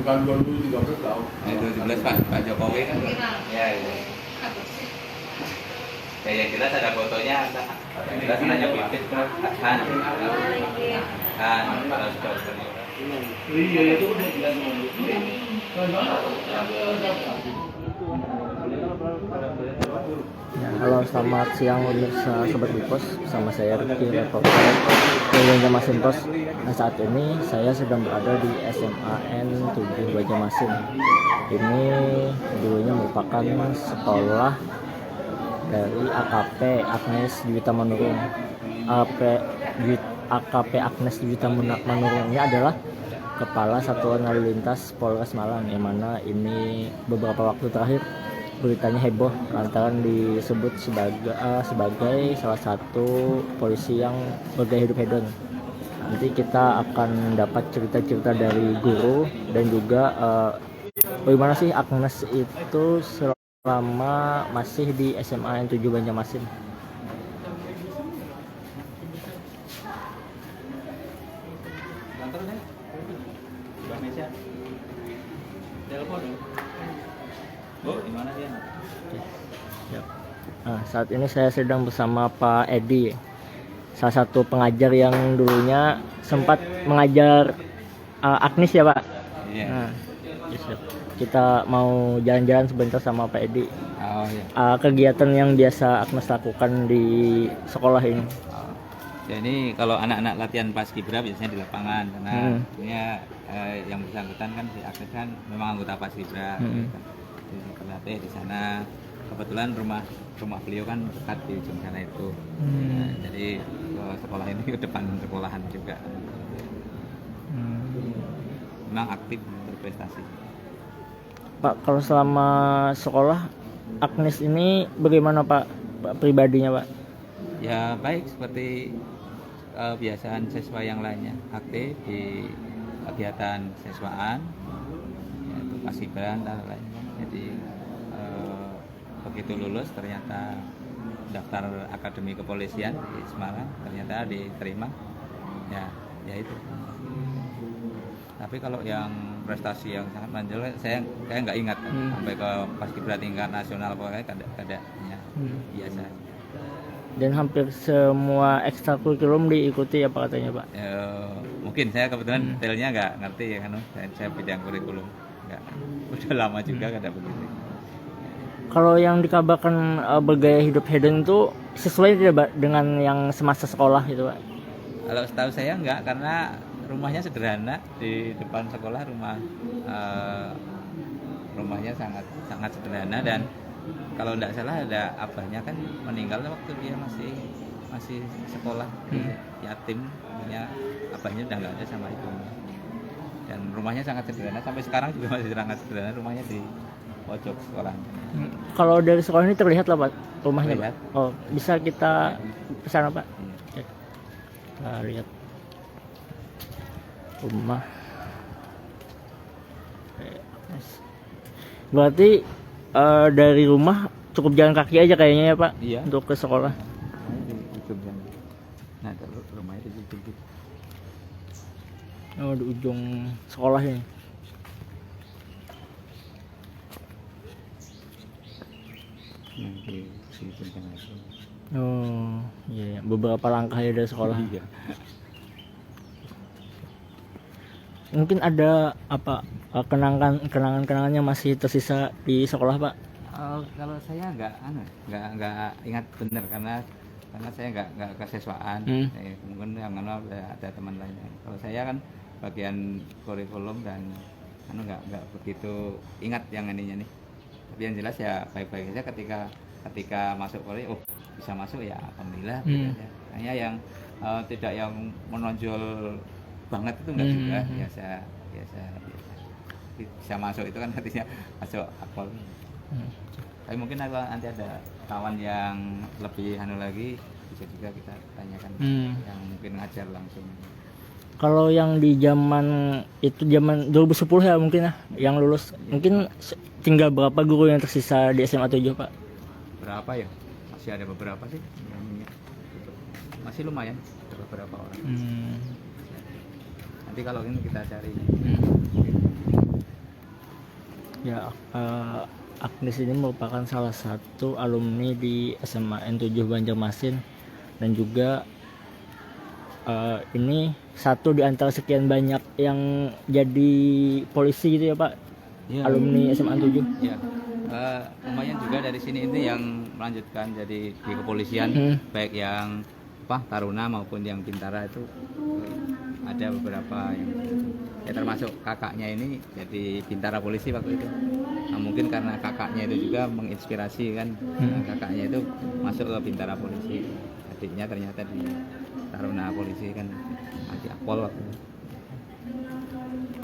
Bukan 2013 tahu. 2017 Pak Jokowi kan. Ya itu. Ya yang jelas ada fotonya. Yang jelas hanya bibit kan. Kalau sudah Iya itu udah jelas. Ya, halo selamat siang pemirsa Sobat Bipos, bersama saya Rifki reporter Banjarmasin Pos. Nah, saat ini saya sedang berada di SMAN 7 Banjarmasin. Ini dulunya merupakan sekolah dari AKP Agnes Juwita Manurung. AKP Agnes Juwita Manurung ini adalah Kepala Satuan Lalu Lintas Polres Malang, yang mana ini beberapa waktu terakhir beritanya heboh lantaran disebut sebagai salah satu polisi yang bergaya hidup hedon. Nanti kita akan dapat cerita-cerita dari guru dan juga bagaimana sih Agnes itu selama masih di SMA 7 Banjarmasin. Bu, gimana dia? Nah, saat ini saya sedang bersama Pak Edi, salah satu pengajar yang dulunya sempat mengajar Agnes ya Pak. Iya. Nah, kita mau jalan-jalan sebentar sama Pak Edi. Oh iya. Kegiatan yang biasa Agnes lakukan di sekolah ini. Jadi kalau anak-anak latihan paskibra biasanya di lapangan, karena yang bersangkutan kan si Agnes kan memang anggota paskibra. Berlatih di sana. Kebetulan rumah beliau kan dekat di ujung sana itu. Nah, jadi sekolah ini ke depan sekolahan juga. Memang aktif berprestasi. Pak, kalau selama sekolah Agnes ini bagaimana Pak pribadinya Pak? Ya baik, seperti kebiasaan siswa yang lainnya, aktif di kegiatan siswaan, yaitu paskibra dan lainnya. Jadi begitu lulus ternyata daftar akademi kepolisian di Semarang, ternyata diterima. Ya itu. Tapi kalau yang prestasi yang sangat menonjol saya nggak ingat sampai ke paskibra tingkat nasional, pokoknya ada biasa. Dan hampir semua ekstrakurikuler diikuti ya Pak katanya Pak? Mungkin saya kebetulan detailnya nggak ngerti ya kan, saya bidang kurikulum nggak, udah lama juga nggak ada begitu. Kalau yang dikabarkan bergaya hidup hedon itu sesuai tidak Pak dengan yang semasa sekolah itu Pak? Kalau setahu saya nggak, karena rumahnya sederhana, di depan sekolah rumahnya sangat sederhana, dan kalau tidak salah ada abahnya kan meninggal waktu dia masih sekolah yatim, punya abahnya udah nggak ada sama ibunya, dan rumahnya sangat sederhana, sampai sekarang juga masih sangat sederhana rumahnya di pojok sekolah. Kalau dari sekolah ini terlihat lah Pak rumahnya Terlihat. Pak? Oh, bisa kita ke sana Pak? Oke. Kita lihat rumah. Berarti dari rumah cukup jalan kaki aja kayaknya ya Pak? Iya. Untuk ke sekolah. Nah, rumahnya di ujung. Oh, di ujung sekolah ini. Oh, iya, beberapa langkah ya dari sekolah. Iya. Mungkin ada apa kenangan-kenangannya masih tersisa di sekolah Pak? Kalau saya nggak ingat benar, karena saya nggak kesiswaan. Mungkin yang ada teman lainnya. Kalau saya kan bagian kurikulum dan nggak begitu ingat yang ininya nih. Tapi yang jelas ya baik-baik saja ketika masuk kuliah, bisa masuk ya alhamdulillah. Hanya yang tidak yang menonjol banget itu enggak juga, biasa bisa masuk itu kan artinya masuk akpol. Tapi mungkin kalau nanti ada kawan yang lebih lagi, bisa juga kita tanyakan yang mungkin ngajar langsung. Kalau yang di zaman 2010 ya mungkin ya yang lulus, mungkin tinggal berapa guru yang tersisa di SMA 7 Pak? Berapa ya? Masih ada beberapa sih, masih lumayan beberapa orang. Nanti kalau ini kita cari. Ya, Agnes ini merupakan salah satu alumni di SMA N7 Banjarmasin dan juga ini satu di antara sekian banyak yang jadi polisi gitu ya Pak, Ya. alumni SMA N7. Ya, lumayan juga dari sini ini yang melanjutkan jadi di kepolisian, baik yang Taruna maupun yang Bintara itu ada beberapa yang ya termasuk kakaknya ini jadi Bintara polisi waktu itu. Nah, mungkin karena kakaknya itu juga menginspirasi kan, kakaknya itu masuk ke Bintara polisi, adiknya ternyata di Taruna polisi kan, anti akpol waktu itu.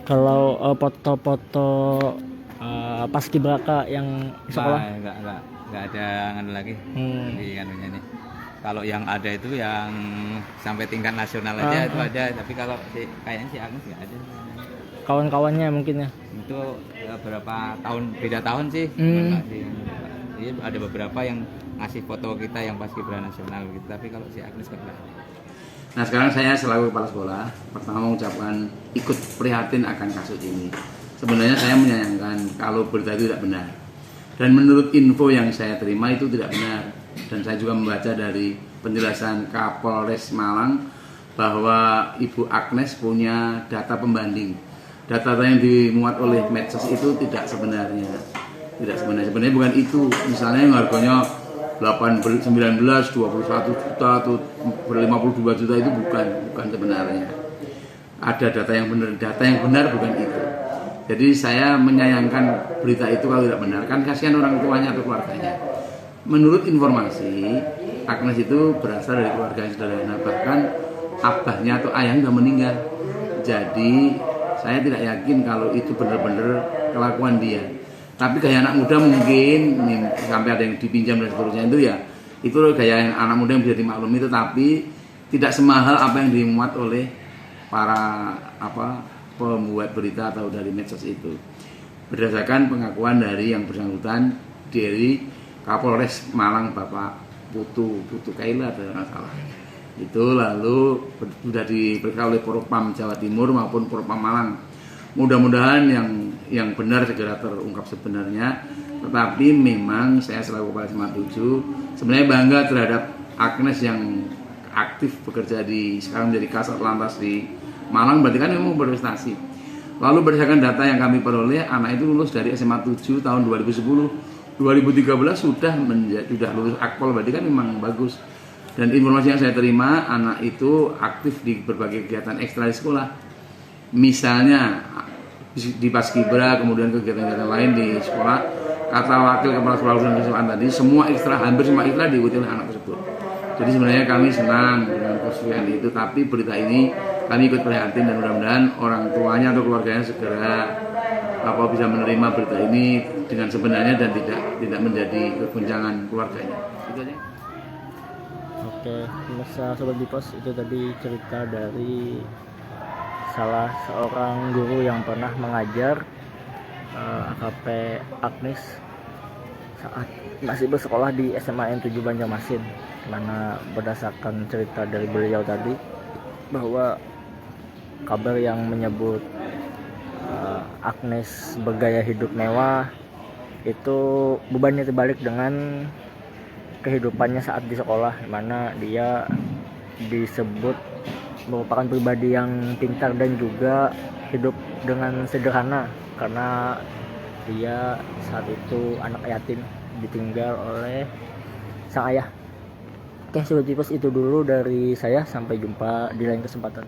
Kalau foto-foto paskibraka yang di sekolah Nggak ada anu lagi di anunya nih. Kalau yang ada itu yang sampai tingkat nasional aja itu ada, tapi kalau kayaknya si Agnes nggak ada. kawan-kawannya mungkin ya. Itu berapa tahun beda tahun sih. Jadi ada beberapa yang ngasih foto kita yang paskibra nasional gitu, tapi kalau si Agnes nggak ada. Nah sekarang saya selaku kepala sekolah pertama mengucapkan ikut prihatin akan kasus ini. Sebenarnya saya menyayangkan kalau berita itu tidak benar. Dan menurut info yang saya terima itu tidak benar. Dan saya juga membaca dari penjelasan Kapolres Malang bahwa Ibu Agnes punya data pembanding. Data yang dimuat oleh medsos itu tidak sebenarnya. Sebenarnya bukan itu. Misalnya yang harganya 19, 21 juta atau 52 juta itu bukan sebenarnya. Ada data yang benar bukan itu. Jadi saya menyayangkan berita itu kalau tidak benar, kan kasihan orang tuanya atau keluarganya. Menurut informasi, Agnes itu berasal dari keluarga yang sederhana, bahkan abahnya atau ayahnya sudah meninggal. Jadi saya tidak yakin kalau itu benar-benar kelakuan dia. Tapi gaya anak muda mungkin sampai ada yang dipinjam dan seterusnya itu gaya anak muda yang bisa dimaklumi, tetapi tidak semahal apa yang dimuat oleh para pembuat berita atau dari medsos itu. Berdasarkan pengakuan dari yang bersangkutan dari Kapolres Malang Bapak Putu Kaila atau nggak salah. Itu lalu sudah diperiksa oleh Propam Jawa Timur maupun Propam Malang. Mudah-mudahan yang benar segera terungkap sebenarnya. Tetapi memang saya selaku kepala SMA 7 sebenarnya bangga terhadap Agnes yang aktif bekerja sekarang menjadi Kasat Lantas di Malang, berarti kan memang berprestasi. Lalu berdasarkan data yang kami peroleh, anak itu lulus dari SMA 7 tahun 2010. 2013 sudah lulus akpol, berarti kan memang bagus. Dan informasi yang saya terima, anak itu aktif di berbagai kegiatan ekstra di sekolah. Misalnya di paskibra, kemudian kegiatan-kegiatan lain di sekolah. Kata wakil kepala sekolah dan kesehatan tadi, hampir semua ekstra diikuti oleh anak tersebut. Jadi sebenarnya kami senang dengan kesulitan itu, tapi berita ini kami ikut prihatin dan mudah-mudahan orang tuanya atau keluarganya segera bisa menerima berita ini dengan sebenarnya dan tidak menjadi keguncangan keluarganya. Itu aja. Oke, pemirsa Sobat Bipos, itu tadi cerita dari salah seorang guru yang pernah mengajar AKP Agnes saat masih bersekolah di SMA N7 Banjarmasin, mana berdasarkan cerita dari beliau tadi bahwa kabar yang menyebut Agnes bergaya hidup mewah itu bebannya terbalik dengan kehidupannya saat di sekolah, di mana dia disebut merupakan pribadi yang pintar dan juga hidup dengan sederhana karena dia saat itu anak yatim ditinggal oleh sang ayah. Oke, Sobat Bipos, itu dulu dari saya, sampai jumpa di lain kesempatan.